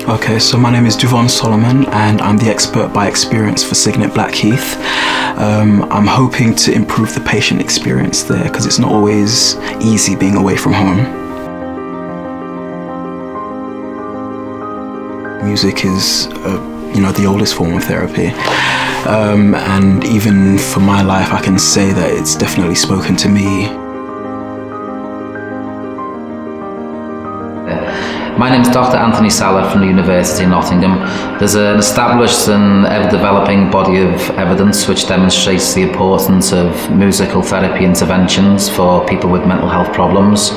Okay, so my name is DuVonne Solomon and I'm the expert by experience for Signet Blackheath. I'm hoping to improve the patient experience there because it's not always easy being away from home. Music is, the oldest form of therapy. And even for my life, I can say that it's definitely spoken to me. My name is Dr. Anthony Saller from the University of Nottingham. There's an established and ever-developing body of evidence which demonstrates the importance of musical therapy interventions for people with mental health problems.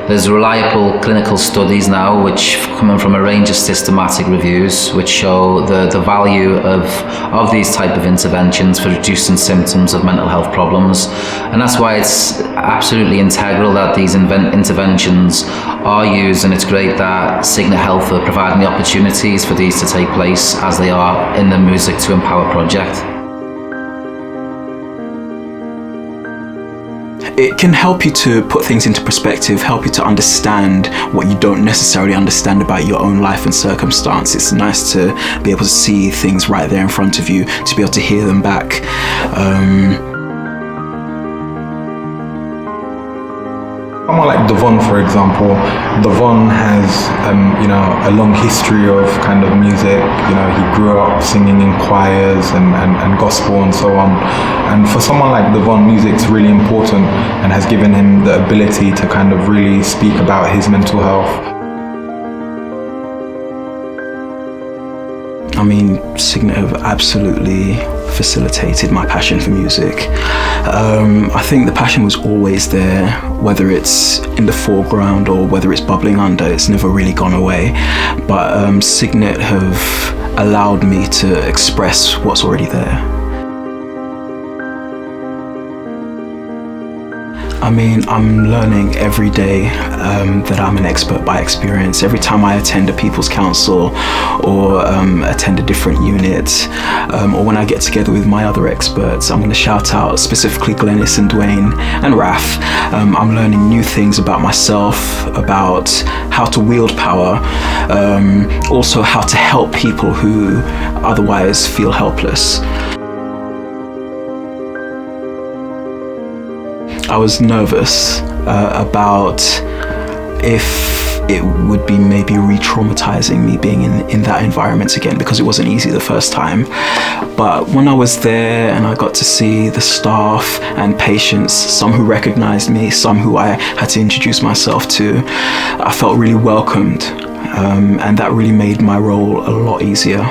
There's reliable clinical studies now which coming from a range of systematic reviews which show the value of these type of interventions for reducing symptoms of mental health problems. And that's why it's absolutely integral that these interventions are used, and it's great that Signet Health are providing the opportunities for these to take place as they are in the Music to Empower project. It can help you to put things into perspective, help you to understand what you don't necessarily understand about your own life and circumstance. It's nice to be able to see things right there in front of you, to be able to hear them back. Someone like DuVonne, for example, DuVonne has, a long history of kind of music. He grew up singing in choirs and gospel and so on. And for someone like DuVonne, music's really important and has given him the ability to kind of really speak about his mental health. Signet have absolutely facilitated my passion for music. I think the passion was always there, whether it's in the foreground or whether it's bubbling under, it's never really gone away. But Signet have allowed me to express what's already there. I'm learning every day that I'm an expert by experience. Every time I attend a People's Council or attend a different unit, or when I get together with my other experts, I'm going to shout out specifically Glennis and Dwayne and Raf. I'm learning new things about myself, about how to wield power, also how to help people who otherwise feel helpless. I was nervous about if it would be maybe re-traumatizing me being in that environment again, because it wasn't easy the first time. But when I was there and I got to see the staff and patients, some who recognized me, some who I had to introduce myself to, I felt really welcomed, and that really made my role a lot easier.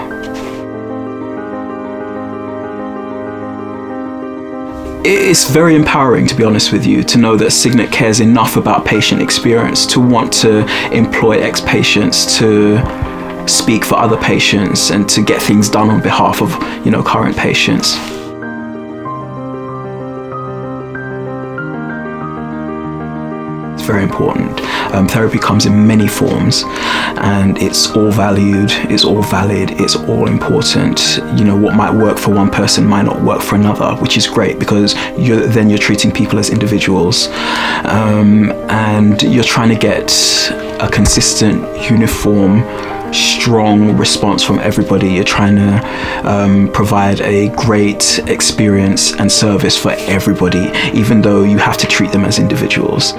It's very empowering, to be honest with you, to know that Signet cares enough about patient experience to want to employ ex-patients to speak for other patients and to get things done on behalf of, current patients. It's very important. Therapy comes in many forms and it's all valued, it's all valid, it's all important. What might work for one person might not work for another, which is great because you're treating people as individuals, and you're trying to get a consistent, uniform, strong response from everybody. You're trying to provide a great experience and service for everybody, even though you have to treat them as individuals.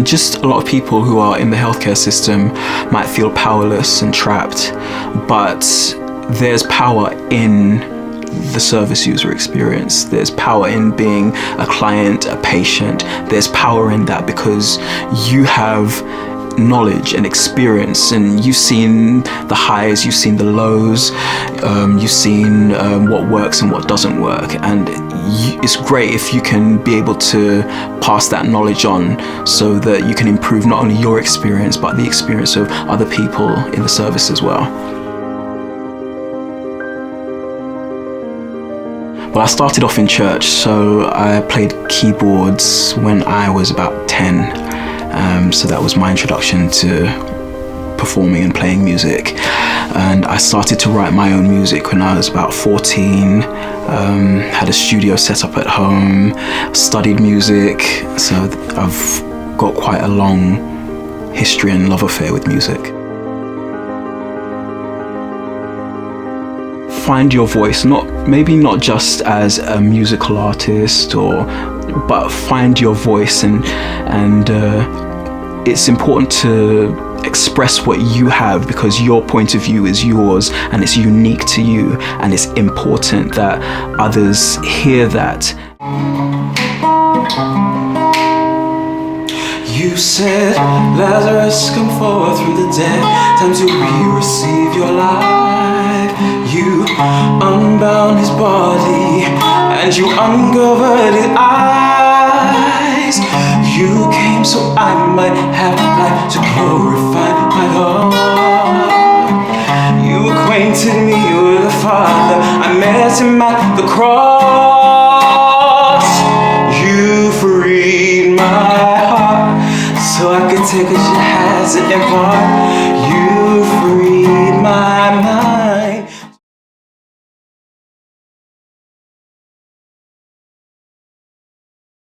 Just a lot of people who are in the healthcare system might feel powerless and trapped, but there's power in the service user experience. There's power in being a client, a patient. There's power in that because you have knowledge and experience, and you've seen the highs, you've seen the lows, you've seen what works and what doesn't work, and it's great if you can be able to pass that knowledge on so that you can improve not only your experience but the experience of other people in the service as well. Well, I started off in church, so I played keyboards when I was about 10. So that was my introduction to performing and playing music. And I started to write my own music when I was about 14, had a studio set up at home, studied music, so I've got quite a long history and love affair with music. Find your voice, maybe not just as a musical artist, but find your voice, and it's important to express what you have, because your point of view is yours and it's unique to you, and it's important that others hear that. You said, Lazarus, come forth from the dead, time to receive your life. You unbound his body and you uncovered his eyes. You came so I might have life to glorify my God. You acquainted me with the Father, I met him at the cross. You freed my heart so I could take what you had to impart. You freed my mind.